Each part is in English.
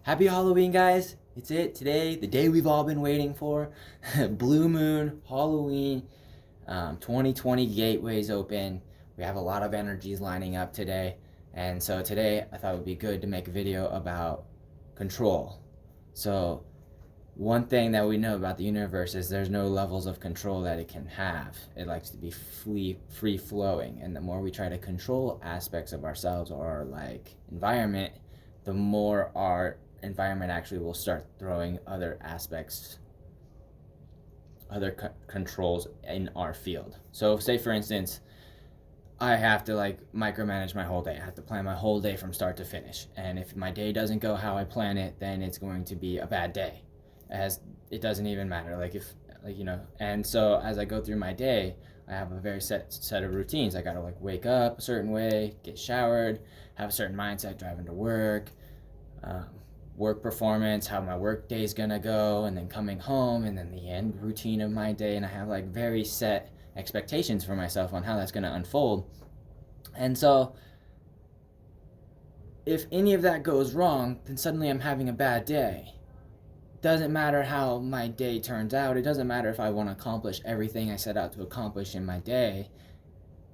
Happy Halloween, guys! It's today, the day we've all been waiting for. Blue Moon, Halloween, 2020 gateways open. We have a lot of energies lining up today. And so today I thought it would be good to make a video about control. So one thing that we know about the universe is there's no levels of control that it can have. It likes to be free flowing. And the more we try to control aspects of ourselves or our environment, the more our environment actually will start throwing other aspects, controls in our field. So say for instance, I have to micromanage my whole day. I have to plan my whole day from start to finish. And if my day doesn't go how I plan it, then it's going to be a bad day. As it doesn't even matter. And so as I go through my day, I have a very set of routines. I gotta wake up a certain way, get showered, have a certain mindset driving to work, work performance, how my work day is gonna go, and then coming home, and then the end routine of my day. And I have very set expectations for myself on how that's gonna unfold. And so if any of that goes wrong, then suddenly I'm having a bad day. Doesn't matter how my day turns out. It doesn't matter if I want to accomplish everything I set out to accomplish in my day.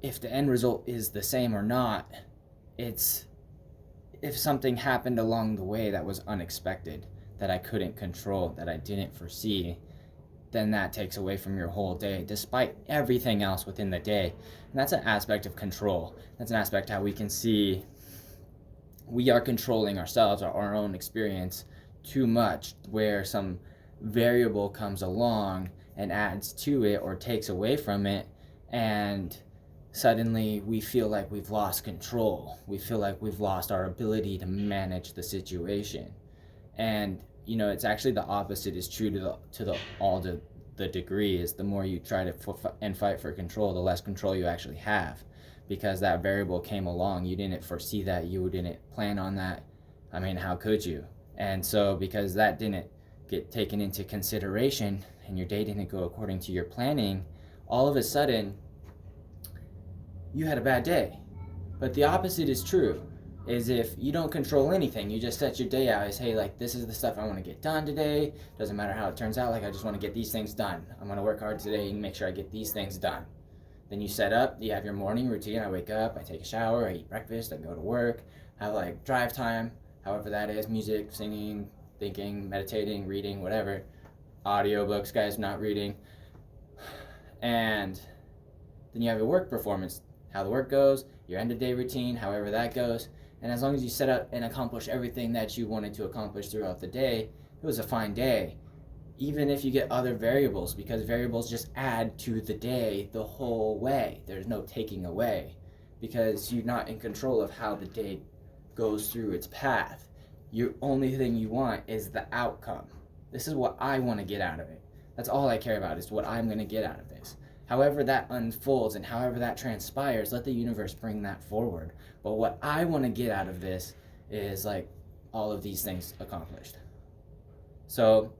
If the end result is the same or not, it's if something happened along the way that was unexpected, that I couldn't control, that I didn't foresee, then that takes away from your whole day, despite everything else within the day. And that's an aspect of control. That's an aspect how we can see we are controlling ourselves or our own experience too much, where some variable comes along and adds to it or takes away from it, and suddenly we feel like we've lost control. We feel like we've lost our ability to manage the situation. And it's actually the opposite is true to the degree. Is the more you try to fight for control, the less control you actually have, because that variable came along. You didn't foresee that. You didn't plan on that. I mean, how could you? And so because that didn't get taken into consideration and your day didn't go according to your planning, all of a sudden you had a bad day. But the opposite is true, is if you don't control anything, you just set your day out as, hey, this is the stuff I want to get done today. Doesn't matter how it turns out, I just want to get these things done. I'm going to work hard today and make sure I get these things done. Then you set up, you have your morning routine. I wake up, I take a shower, I eat breakfast, I go to work, have drive time, however that is, music, singing, thinking, meditating, reading, whatever. Audiobooks, guys, not reading. And then you have your work performance, how the work goes, your end of day routine, however that goes. And as long as you set up and accomplish everything that you wanted to accomplish throughout the day, it was a fine day. Even if you get other variables, because variables just add to the day the whole way. There's no taking away, because you're not in control of how the day goes through its path. Your only thing you want is the outcome. This is what I want to get out of it. That's all I care about, is what I'm going to get out of this. However that unfolds and however that transpires, let the universe bring that forward. But what I want to get out of this is all of these things accomplished. So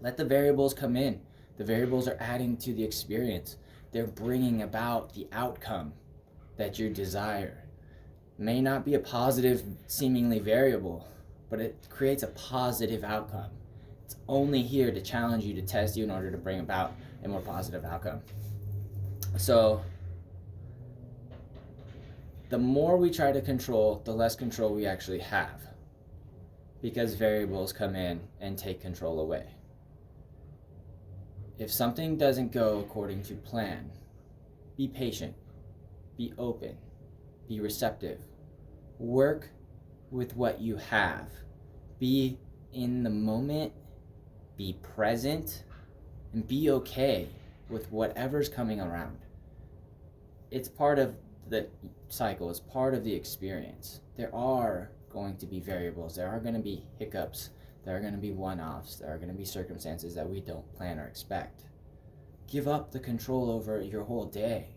let the variables come in. The variables are adding to the experience. They're bringing about the outcome that you desire. May not be a positive seemingly variable, but it creates a positive outcome. It's only here to challenge you, to test you, in order to bring about a more positive outcome. So the more we try to control, the less control we actually have, because variables come in and take control away. If something doesn't go according to plan, be patient, be open, be receptive. Work with what you have. Be in the moment, be present, and be okay with whatever's coming around. It's part of the cycle, it's part of the experience. There are going to be variables, there are going to be hiccups, there are going to be one-offs, there are going to be circumstances that we don't plan or expect. Give up the control over your whole day.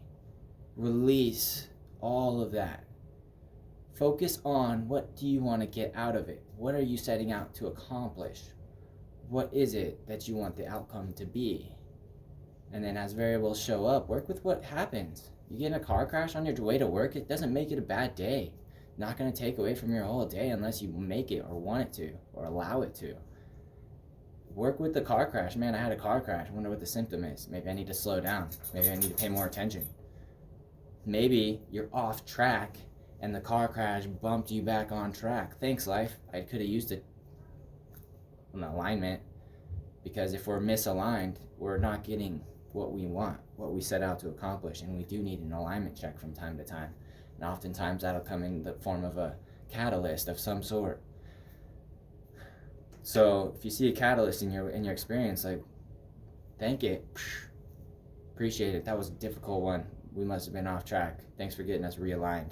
Release all of that. Focus on, what do you want to get out of it? What are you setting out to accomplish? What is it that you want the outcome to be? And then as variables show up, work with what happens. You get in a car crash on your way to work, it doesn't make it a bad day. Not going to take away from your whole day unless you make it or want it to or allow it to. Work with the car crash. Man, I had a car crash. I wonder what the symptom is. Maybe I need to slow down. Maybe I need to pay more attention. Maybe you're off track and the car crash bumped you back on track. Thanks, life. I could have used an alignment, because if we're misaligned, we're not getting what we want, what we set out to accomplish, and we do need an alignment check from time to time. And oftentimes that'll come in the form of a catalyst of some sort. So if you see a catalyst in your experience, like, thank it, appreciate it. That was a difficult one. We must have been off track. Thanks for getting us realigned.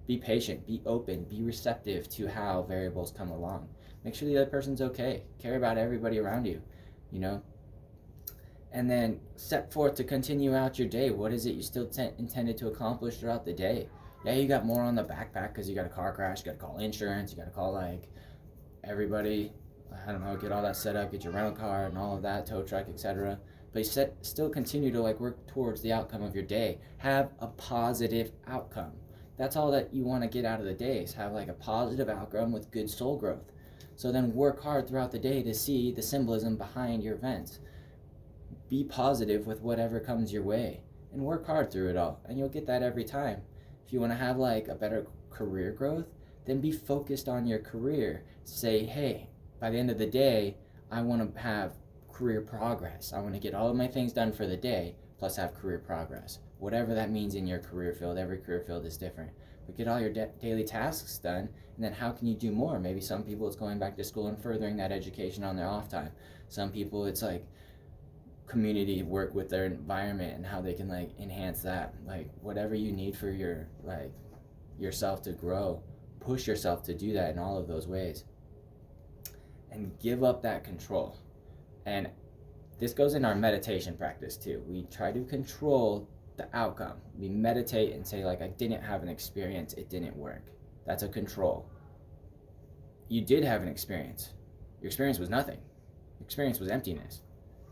Be patient, be open, be receptive to how variables come along. Make sure the other person's okay. Care about everybody around you, you know? And then set forth to continue out your day. What is it you still intended to accomplish throughout the day? Yeah, you got more on the backpack because you got a car crash, you got to call insurance, you got to call like everybody, I don't know, get all that set up, get your rental car and all of that, tow truck, etc. But you still continue to like work towards the outcome of your day. Have a positive outcome. That's all that you want to get out of the day, is have like a positive outcome with good soul growth. So then work hard throughout the day to see the symbolism behind your events. Be positive with whatever comes your way and work hard through it all, and you'll get that every time. If you want to have like a better career growth, then be focused on your career. Say, hey, by the end of the day, I want to have career progress. I want to get all of my things done for the day, plus have career progress. Whatever that means in your career field, every career field is different. But get all your daily tasks done, and then how can you do more? Maybe some people it's going back to school and furthering that education on their off time. Some people it's like community work with their environment and how they can like enhance that. Like whatever you need for your like yourself to grow, push yourself to do that in all of those ways. And give up that control. And this goes in our meditation practice too. We try to control the outcome. We meditate and say like, I didn't have an experience, it didn't work. That's a control. You did have an experience. Your experience was nothing. Your experience was emptiness.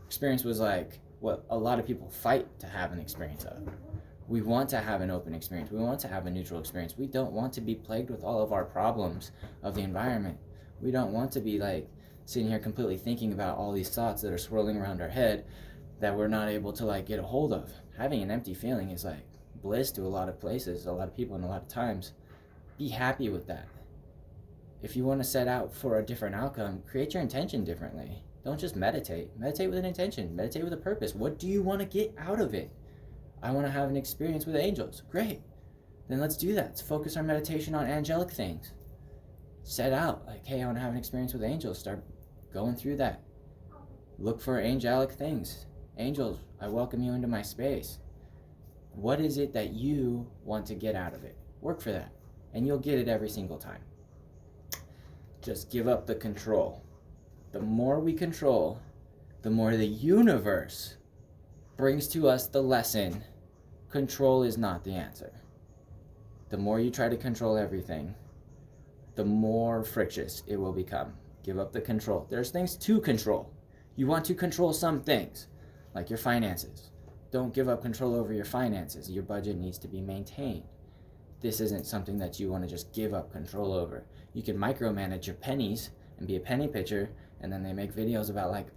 Experience was like what a lot of people fight to have an experience of. We want to have an open experience. We want to have a neutral experience. We don't want to be plagued with all of our problems of the environment. We don't want to be like sitting here completely thinking about all these thoughts that are swirling around our head that we're not able to like get a hold of. Having an empty feeling is like bliss to a lot of places, a lot of people, and a lot of times. Be happy with that. If you want to set out for a different outcome, create your intention differently. Don't just meditate. Meditate with an intention. Meditate with a purpose. What do you want to get out of it? I want to have an experience with angels. Great. Then let's do that. Let's focus our meditation on angelic things. Set out like, hey, I want to have an experience with angels. Start going through that. Look for angelic things. Angels, I welcome you into my space. What is it that you want to get out of it? Work for that. And you'll get it every single time. Just give up the control. The more we control, the more the universe brings to us the lesson. Control is not the answer. The more you try to control everything, the more frictious it will become. Give up the control. There's things to control. You want to control some things, like your finances. Don't give up control over your finances. Your budget needs to be maintained. This isn't something that you want to just give up control over. You can micromanage your pennies and be a penny pitcher, and then they make videos about like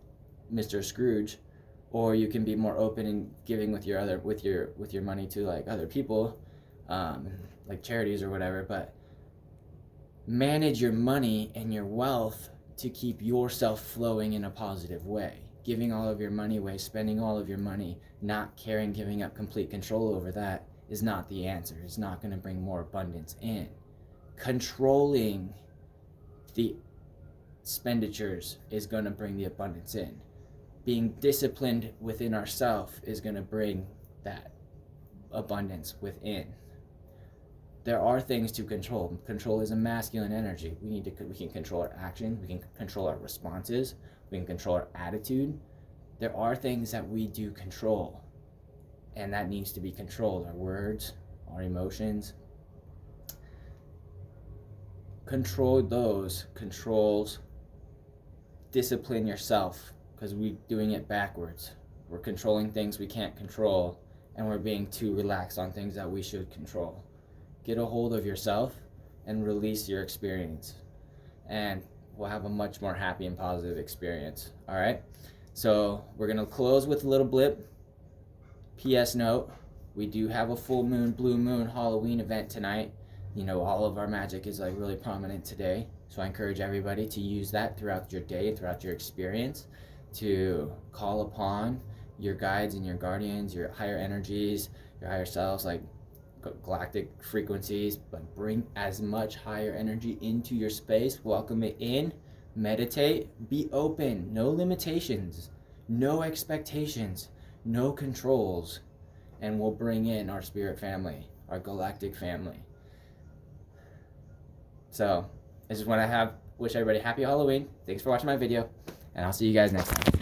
Mr. Scrooge, or you can be more open in giving with your money to like other people, like charities or whatever. But manage your money and your wealth to keep yourself flowing in a positive way. Giving all of your money away, spending all of your money, not caring, giving up complete control over that is not the answer. It's not going to bring more abundance in. Controlling the expenditures is going to bring the abundance in. Being disciplined within ourselves is going to bring that abundance within. There are things to control. Control is a masculine energy. We can control our actions, we can control our responses, we can control our attitude. There are things that we do control, and that needs to be controlled. Our words, our emotions. Control those controls. Discipline yourself, because we're doing it backwards. We're controlling things we can't control, and we're being too relaxed on things that we should control. Get a hold of yourself, and release your experience. And we'll have a much more happy and positive experience. All right? So we're going to close with a little blip. PS note, we do have a full moon, blue moon, Halloween event tonight. You know, all of our magic is like really prominent today. So I encourage everybody to use that throughout your day, throughout your experience, to call upon your guides and your guardians, your higher energies, your higher selves, like galactic frequencies, but bring as much higher energy into your space, welcome it in, meditate, be open, no limitations, no expectations, no controls, and we'll bring in our spirit family, our galactic family. So this is what I have. Wish everybody happy Halloween. Thanks for watching my video, and I'll see you guys next time.